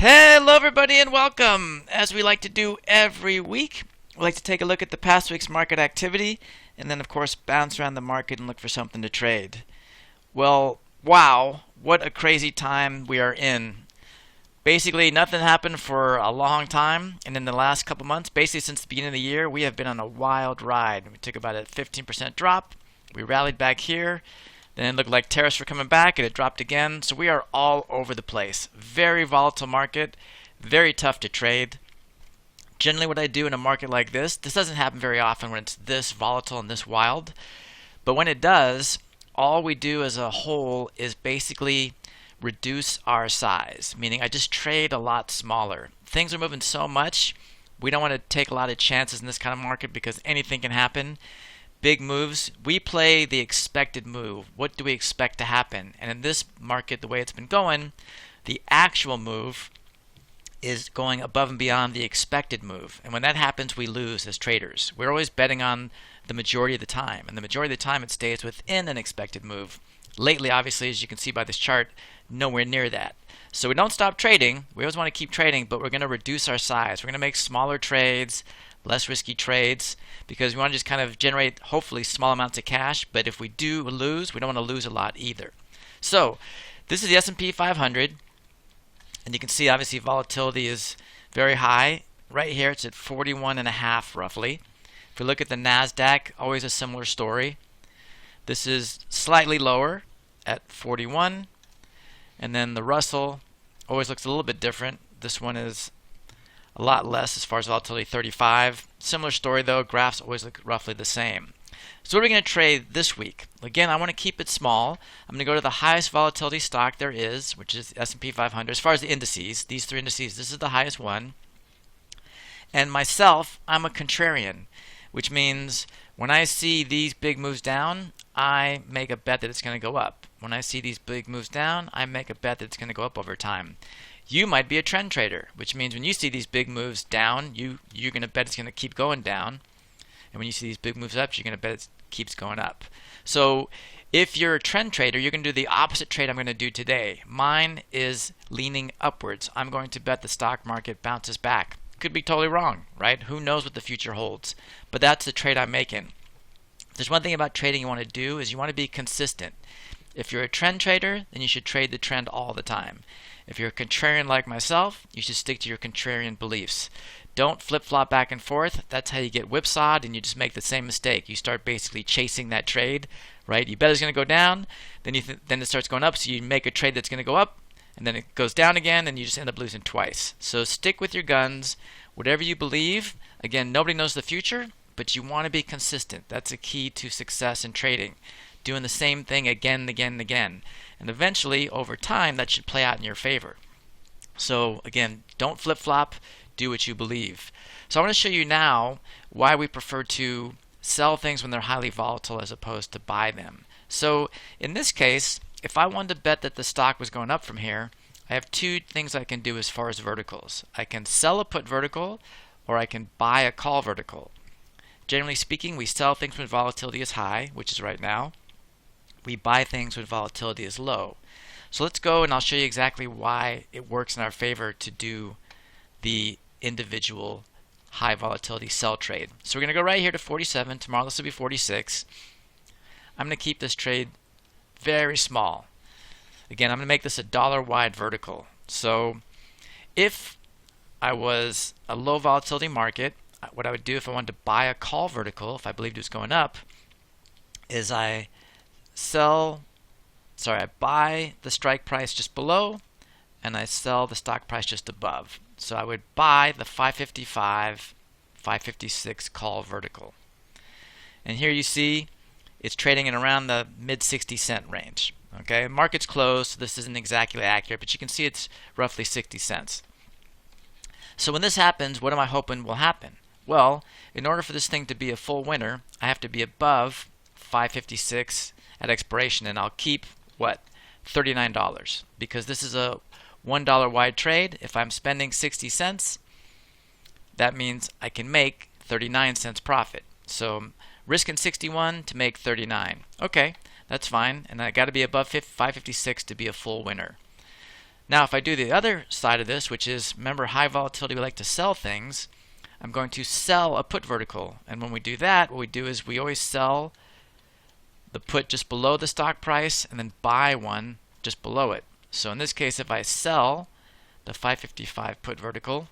Hello, everybody, and welcome. As we like to do every week, we like to take a look at the past week's market activity and then, of course, bounce around the market and look for something to trade. Well, wow, what a crazy time we are in. Basically, nothing happened for a long time, and in the last couple months, basically since the beginning of the year, we have been on a wild ride. We took about a 15% drop. We rallied back here. Then it looked like tariffs were coming back and it dropped again. So we are all over the place. Very volatile market, very tough to trade. Generally what I do in a market like this doesn't happen very often when it's this volatile and this wild. But when it does, all we do as a whole is basically reduce our size, meaning I just trade a lot smaller. Things are moving so much, we don't want to take a lot of chances in this kind of market because anything can happen. Big moves, we play the expected move. What do we expect to happen? And in this market, the way it's been going, the actual move is going above and beyond the expected move. And when that happens, we lose as traders. We're always betting on the majority of the time. And the majority of the time, it stays within an expected move. Lately, obviously, as you can see by this chart, nowhere near that. So we don't stop trading. We always want to keep trading, but we're going to reduce our size. We're going to make smaller trades, less risky trades, because we want to just kind of generate hopefully small amounts of cash. But if we do lose, we don't want to lose a lot either. So this is the S&P 500, and you can see obviously volatility is very high. Right here it's at 41.5 roughly. If we look at the NASDAQ, always a similar story. This is slightly lower at 41, and then the Russell always looks a little bit different. This one is a lot less as far as volatility, 35. Similar story though, graphs always look roughly the same. So what are we going to trade this week? Again, I want to keep it small. I'm going to go to the highest volatility stock there is, which is S&P 500. As far as the indices, these three indices, this is the highest one. And myself, I'm a contrarian, which means when I see these big moves down, I make a bet that it's going to go up. When I see these big moves down, I make a bet that it's going to go up over time. You might be a trend trader, which means when you see these big moves down, you're going to bet it's going to keep going down. And when you see these big moves up, you're going to bet it keeps going up. So if you're a trend trader, you're going to do the opposite trade I'm going to do today. Mine is leaning upwards. I'm going to bet the stock market bounces back. Could be totally wrong, right? Who knows what the future holds? But that's the trade I'm making. There's one thing about trading you want to do is you want to be consistent. If you're a trend trader, then you should trade the trend all the time. If you're a contrarian like myself, you should stick to your contrarian beliefs. Don't flip-flop back and forth. That's how you get whipsawed and you just make the same mistake. You start basically chasing that trade, right? You bet it's going to go down, then then it starts going up, so you make a trade that's going to go up, and then it goes down again, and you just end up losing twice. So stick with your guns. Whatever you believe, again, nobody knows the future, but you want to be consistent. That's a key to success in trading. Doing the same thing again and again and again. And eventually, over time, that should play out in your favor. So again, don't flip-flop, do what you believe. So I want to show you now why we prefer to sell things when they're highly volatile as opposed to buy them. So in this case, if I wanted to bet that the stock was going up from here, I have two things I can do as far as verticals. I can sell a put vertical, or I can buy a call vertical. Generally speaking, we sell things when volatility is high, which is right now. We buy things when volatility is low. So let's go and I'll show you exactly why it works in our favor to do the individual high volatility sell trade. So we're going to go right here to 47. Tomorrow this will be 46. I'm going to keep this trade very small. Again, I'm going to make this a dollar wide vertical. So if I was a low volatility market, what I would do if I wanted to buy a call vertical, if I believed it was going up, is I buy the strike price just below and I sell the stock price just above. So I would buy the 555, 556 call vertical. And here you see it's trading in around the mid 60-cent range. Okay, market's closed, so this isn't exactly accurate, but you can see it's roughly 60 cents. So when this happens, what am I hoping will happen? Well, in order for this thing to be a full winner, I have to be above 556 at expiration, and I'll keep what? $39, because this is a $1 wide trade. If I'm spending 60 cents, that means I can make 39 cents profit. So risking 61 to make 39. Okay, that's fine, and I got to be above 556 to be a full winner. Now if I do the other side of this, which is, remember, high volatility, we like to sell things, I'm going to sell a put vertical. And when we do that, what we do is we always sell the put just below the stock price and then buy one just below it. So in this case, if I sell the 555 put vertical,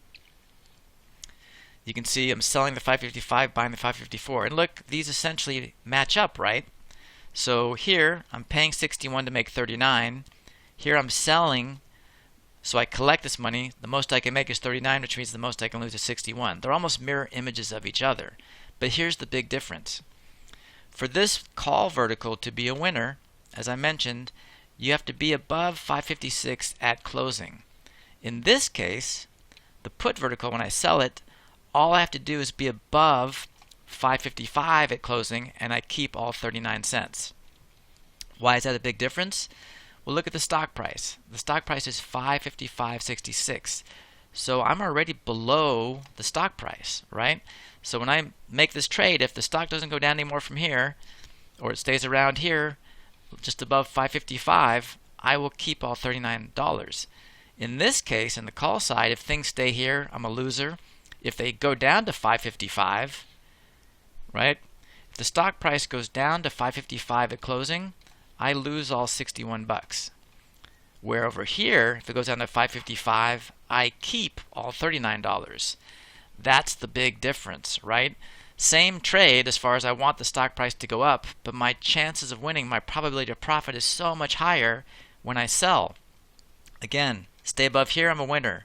you can see I'm selling the 555, buying the 554. And look, these essentially match up, right? So here I'm paying 61 to make 39. Here I'm selling, so I collect this money. The most I can make is 39, which means the most I can lose is 61. They're almost mirror images of each other. But here's the big difference. For this call vertical to be a winner, as I mentioned, you have to be above 556 at closing. In this case, the put vertical, when I sell it, all I have to do is be above 555 at closing, and I keep all 39 cents. Why is that a big difference? Well, look at the stock price. The stock price is 555.66. So I'm already below the stock price, right? So when I make this trade, if the stock doesn't go down anymore from here, or it stays around here, just above 555, I will keep all $39. In this case, in the call side, if things stay here, I'm a loser. If they go down to 555, right? If the stock price goes down to 555 at closing, I lose all 61 bucks. Where over here, if it goes down to 555, I keep all $39. That's the big difference, right? Same trade as far as I want the stock price to go up, but my chances of winning, my probability of profit is so much higher when I sell. Again, stay above here, I'm a winner.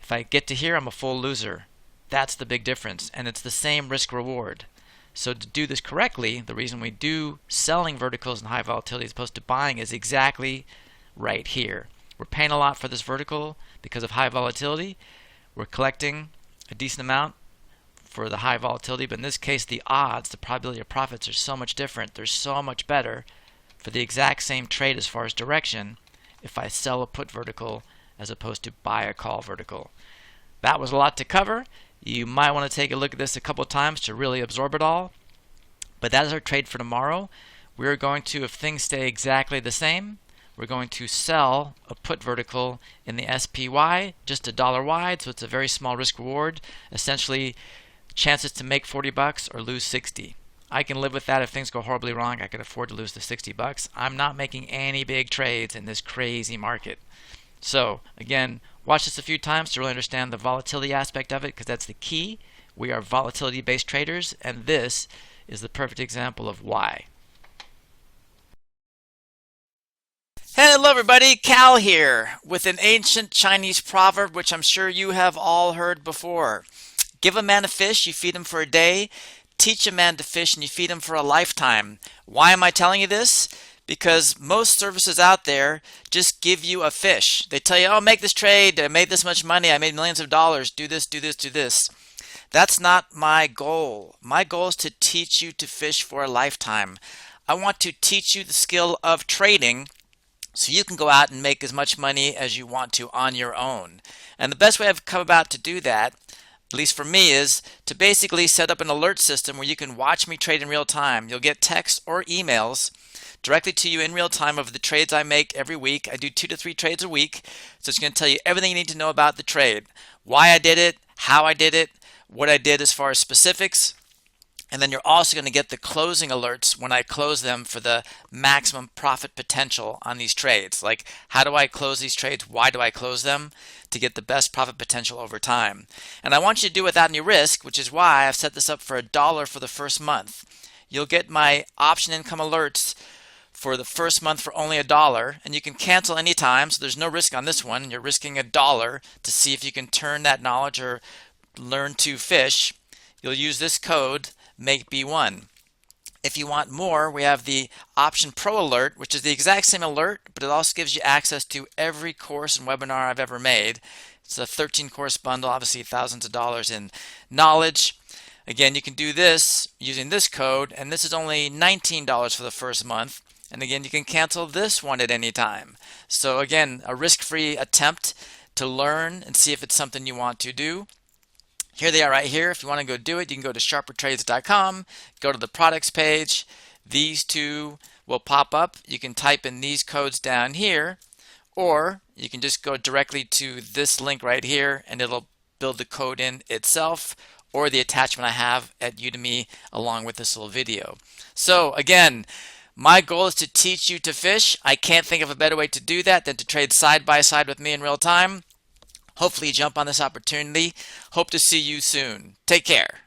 If I get to here, I'm a full loser. That's the big difference, and it's the same risk reward. So to do this correctly, the reason we do selling verticals in high volatility as opposed to buying is exactly right here. We're paying a lot for this vertical because of high volatility. We're collecting a decent amount for the high volatility, but in this case the odds, the probability of profits are so much different. They're so much better for the exact same trade as far as direction if I sell a put vertical as opposed to buy a call vertical. That was a lot to cover. You might want to take a look at this a couple of times to really absorb it all. But that is our trade for tomorrow. We're going to, if things stay exactly the same, we're going to sell a put vertical in the SPY, just $1 wide, so it's a very small risk reward. Essentially, chances to make 40 bucks or lose 60. I can live with that. If things go horribly wrong, I can afford to lose the 60 bucks. I'm not making any big trades in this crazy market. So again, watch this a few times to really understand the volatility aspect of it, because that's the key. We are volatility based traders, and this is the perfect example of why. Hello everybody, Cal here with an ancient Chinese proverb which I'm sure you have all heard before. Give a man a fish, you feed him for a day. Teach a man to fish and you feed him for a lifetime. Why am I telling you this? Because most services out there just give you a fish. They tell you, oh, make this trade, I made this much money, I made millions of dollars, do this, do this, do this. That's not my goal. My goal is to teach you to fish for a lifetime. I want to teach you the skill of trading so you can go out and make as much money as you want to on your own. And the best way I've come about to do that, at least for me, is to basically set up an alert system where you can watch me trade in real time. You'll get texts or emails directly to you in real time of the trades I make every week. I do 2 to 3 trades a week, so it's going to tell you everything you need to know about the trade. Why I did it, how I did it, what I did as far as specifics. And then you're also going to get the closing alerts when I close them for the maximum profit potential on these trades. Like, how do I close these trades? Why do I close them? To get the best profit potential over time. And I want you to do it without any risk, which is why I've set this up for $1 for the first month. You'll get my option income alerts for the first month for only $1, and you can cancel anytime, so there's no risk on this one. You're risking $1 to see if you can turn that knowledge or learn to fish. You'll use this code, MakeB1. If you want more, we have the Option Pro Alert, which is the exact same alert, but it also gives you access to every course and webinar I've ever made. It's a 13-course bundle, obviously thousands of dollars in knowledge. Again, you can do this using this code, and this is only $19 for the first month. And again, you can cancel this one at any time. So again, a risk-free attempt to learn and see if it's something you want to do. Here they are right here. If you want to go do it, you can go to sharpertrades.com, go to the products page. These two will pop up. You can type in these codes down here, or you can just go directly to this link right here and it'll build the code in itself, or the attachment I have at Udemy along with this little video. So again, my goal is to teach you to fish. I can't think of a better way to do that than to trade side by side with me in real time. Hopefully you jump on this opportunity. Hope to see you soon. Take care.